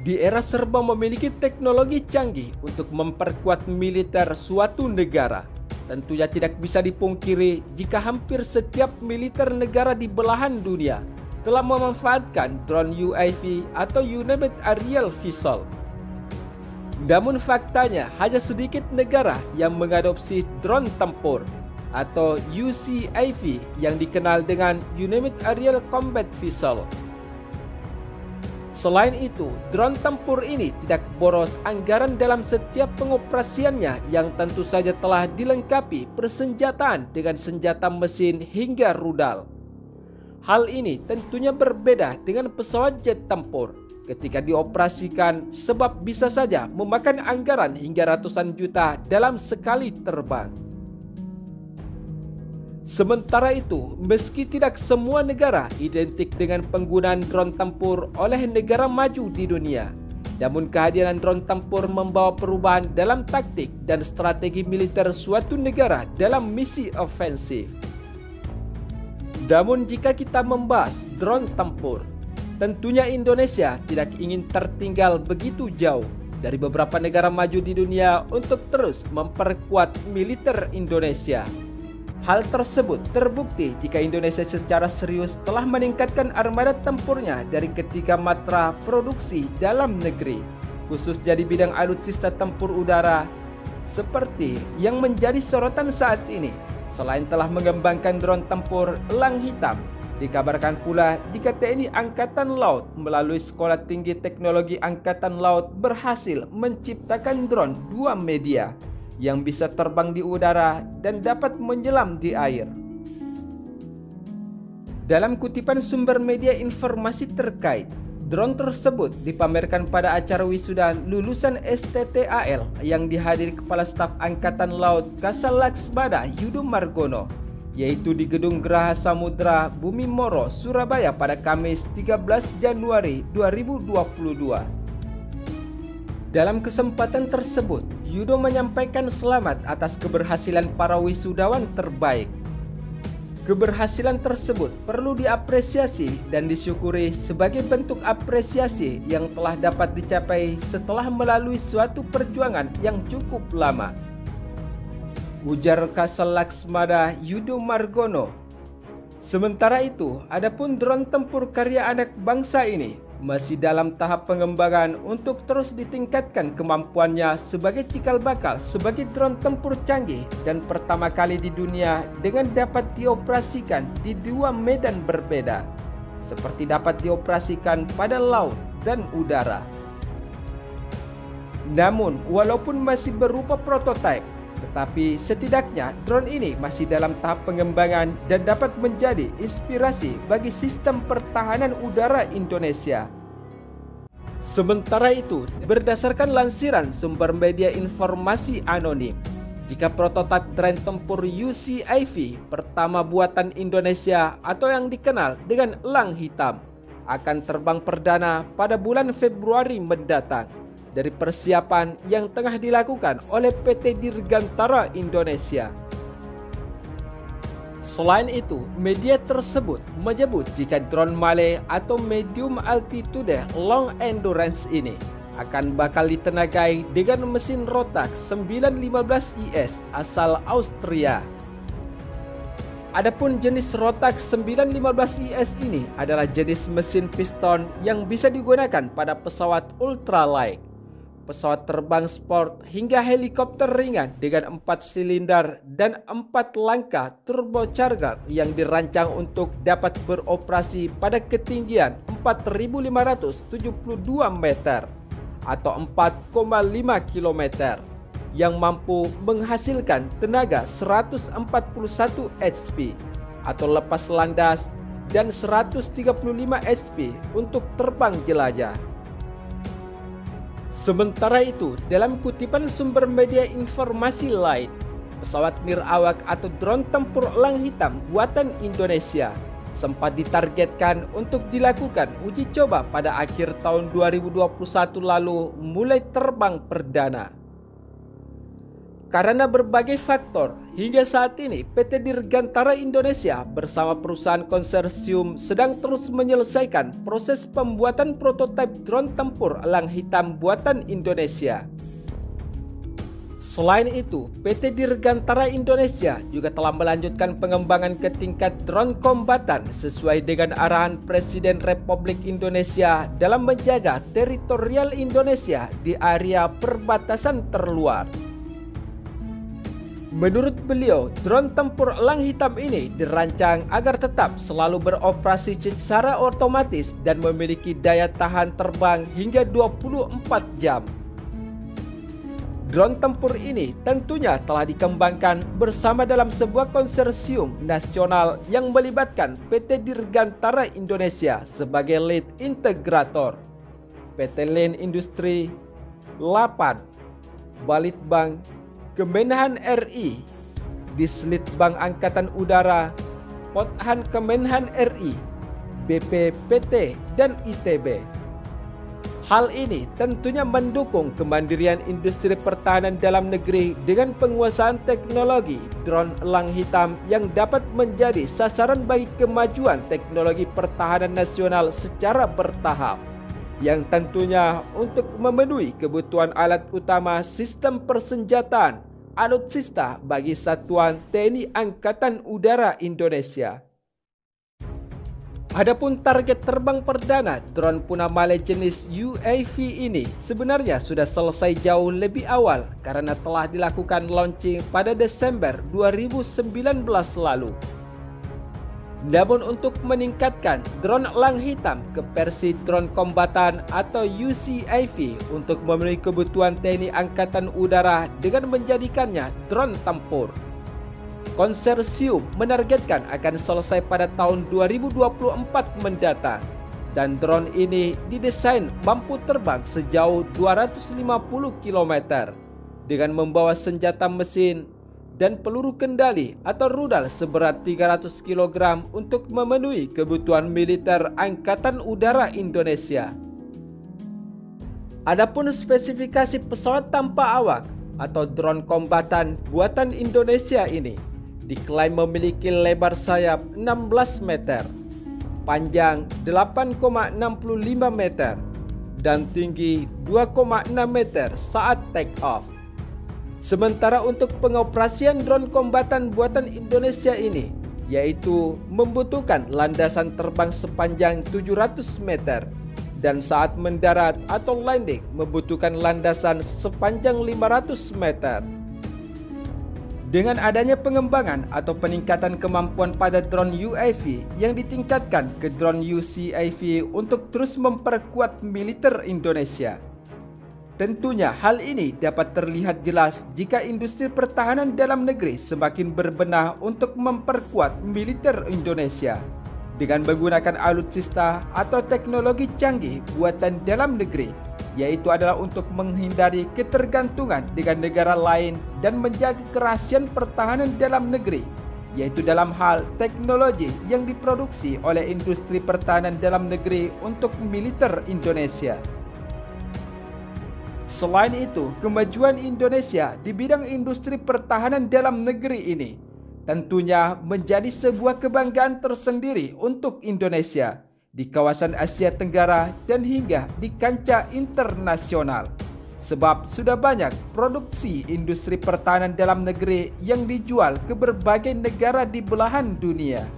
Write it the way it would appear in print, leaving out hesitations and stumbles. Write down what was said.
Di era serba memiliki teknologi canggih untuk memperkuat militer suatu negara, tentunya tidak bisa dipungkiri jika hampir setiap militer negara di belahan dunia telah memanfaatkan drone UAV atau Unmanned Aerial Vessel. Namun faktanya hanya sedikit negara yang mengadopsi drone tempur atau UCAV yang dikenal dengan Unmanned Aerial Combat Vessel. Selain itu, drone tempur ini tidak boros anggaran dalam setiap pengoperasiannya yang tentu saja telah dilengkapi persenjataan dengan senjata mesin hingga rudal. Hal ini tentunya berbeda dengan pesawat jet tempur ketika dioperasikan sebab bisa saja memakan anggaran hingga ratusan juta dalam sekali terbang. Sementara itu, meski tidak semua negara identik dengan penggunaan drone tempur oleh negara maju di dunia, namun kehadiran drone tempur membawa perubahan dalam taktik dan strategi militer suatu negara dalam misi ofensif. Namun jika kita membahas drone tempur, tentunya Indonesia tidak ingin tertinggal begitu jauh dari beberapa negara maju di dunia untuk terus memperkuat militer Indonesia. Hal tersebut terbukti jika Indonesia secara serius telah meningkatkan armada tempurnya dari ketiga matra produksi dalam negeri, khususnya di bidang alutsista tempur udara, seperti yang menjadi sorotan saat ini. Selain telah mengembangkan drone tempur elang hitam, dikabarkan pula jika TNI Angkatan Laut melalui Sekolah Tinggi Teknologi Angkatan Laut berhasil menciptakan drone 2 media yang bisa terbang di udara dan dapat menyelam di air. Dalam kutipan sumber media informasi terkait, drone tersebut dipamerkan pada acara wisuda lulusan STTAL yang dihadiri Kepala Staf Angkatan Laut Kasal Laksmana Yudo Margono, yaitu di Gedung Geraha Samudra Bumi Moro, Surabaya pada Kamis 13 Januari 2022. Dalam kesempatan tersebut, Yudo menyampaikan selamat atas keberhasilan para wisudawan terbaik. Keberhasilan tersebut perlu diapresiasi dan disyukuri sebagai bentuk apresiasi yang telah dapat dicapai setelah melalui suatu perjuangan yang cukup lama, ujar Kasal Laksmana Yudo Margono. Sementara itu, adapun drone tempur karya anak bangsa ini masih dalam tahap pengembangan untuk terus ditingkatkan kemampuannya sebagai cikal bakal sebagai drone tempur canggih dan pertama kali di dunia dengan dapat dioperasikan di 2 medan berbeda, seperti dapat dioperasikan pada laut dan udara. Namun, walaupun masih berupa prototipe, tetapi setidaknya drone ini masih dalam tahap pengembangan dan dapat menjadi inspirasi bagi sistem pertahanan udara Indonesia. Sementara itu, berdasarkan lansiran sumber media informasi anonim, jika prototipe drone tempur UCAV pertama buatan Indonesia atau yang dikenal dengan elang hitam akan terbang perdana pada bulan Februari mendatang dari persiapan yang tengah dilakukan oleh PT Dirgantara Indonesia. Selain itu, media tersebut menyebut jika drone Male atau Medium Altitude Long Endurance ini akan bakal ditenagai dengan mesin Rotax 915 IS asal Austria. Adapun jenis Rotax 915 IS ini adalah jenis mesin piston yang bisa digunakan pada pesawat ultralight, pesawat terbang sport hingga helikopter ringan dengan 4 silinder dan 4 langkah turbocharger yang dirancang untuk dapat beroperasi pada ketinggian 4.572 meter atau 4,5 km yang mampu menghasilkan tenaga 141 HP atau lepas landas dan 135 HP untuk terbang jelajah. Sementara itu, dalam kutipan sumber media informasi lain, pesawat nirawak atau drone tempur elang hitam buatan Indonesia sempat ditargetkan untuk dilakukan uji coba pada akhir tahun 2021 lalu mulai terbang perdana. Karena berbagai faktor, hingga saat ini PT Dirgantara Indonesia bersama perusahaan konsorsium sedang terus menyelesaikan proses pembuatan prototipe drone tempur elang hitam buatan Indonesia. Selain itu, PT Dirgantara Indonesia juga telah melanjutkan pengembangan ke tingkat drone kombatan sesuai dengan arahan Presiden Republik Indonesia dalam menjaga teritorial Indonesia di area perbatasan terluar. Menurut beliau, drone tempur elang hitam ini dirancang agar tetap selalu beroperasi secara otomatis dan memiliki daya tahan terbang hingga 24 jam. Drone tempur ini tentunya telah dikembangkan bersama dalam sebuah konsorsium nasional yang melibatkan PT Dirgantara Indonesia sebagai lead integrator, PT Lin Industri, Lapan, Balitbang, Kemenhan RI, Dislitbang Angkatan Udara, Pothan Kemenhan RI, BPPT, dan ITB. Hal ini tentunya mendukung kemandirian industri pertahanan dalam negeri dengan penguasaan teknologi drone elang hitam yang dapat menjadi sasaran bagi kemajuan teknologi pertahanan nasional secara bertahap, yang tentunya untuk memenuhi kebutuhan alat utama sistem persenjataan alutsista bagi satuan TNI Angkatan Udara Indonesia. Adapun target terbang perdana drone Punamale jenis UAV ini sebenarnya sudah selesai jauh lebih awal karena telah dilakukan launching pada Desember 2019 lalu. Namun untuk meningkatkan drone elang hitam ke versi drone kombatan atau UCAV untuk memenuhi kebutuhan TNI Angkatan Udara dengan menjadikannya drone tempur, konsorsium menargetkan akan selesai pada tahun 2024 mendatang, dan drone ini didesain mampu terbang sejauh 250 km dengan membawa senjata mesin dan peluru kendali atau rudal seberat 300 kg untuk memenuhi kebutuhan militer Angkatan Udara Indonesia. Adapun spesifikasi pesawat tanpa awak atau drone kombatan buatan Indonesia ini diklaim memiliki lebar sayap 16 meter, panjang 8,65 meter, dan tinggi 2,6 meter saat take off. Sementara untuk pengoperasian drone kombatan buatan Indonesia ini, yaitu membutuhkan landasan terbang sepanjang 700 meter dan saat mendarat atau landing membutuhkan landasan sepanjang 500 meter. Dengan adanya pengembangan atau peningkatan kemampuan pada drone UAV yang ditingkatkan ke drone UCAV untuk terus memperkuat militer Indonesia. Tentunya hal ini dapat terlihat jelas jika industri pertahanan dalam negeri semakin berbenah untuk memperkuat militer Indonesia dengan menggunakan alutsista atau teknologi canggih buatan dalam negeri, yaitu adalah untuk menghindari ketergantungan dengan negara lain dan menjaga kerahasiaan pertahanan dalam negeri, yaitu dalam hal teknologi yang diproduksi oleh industri pertahanan dalam negeri untuk militer Indonesia. Selain itu, kemajuan Indonesia di bidang industri pertahanan dalam negeri ini tentunya menjadi sebuah kebanggaan tersendiri untuk Indonesia di kawasan Asia Tenggara dan hingga di kancah internasional. Sebab sudah banyak produksi industri pertahanan dalam negeri yang dijual ke berbagai negara di belahan dunia.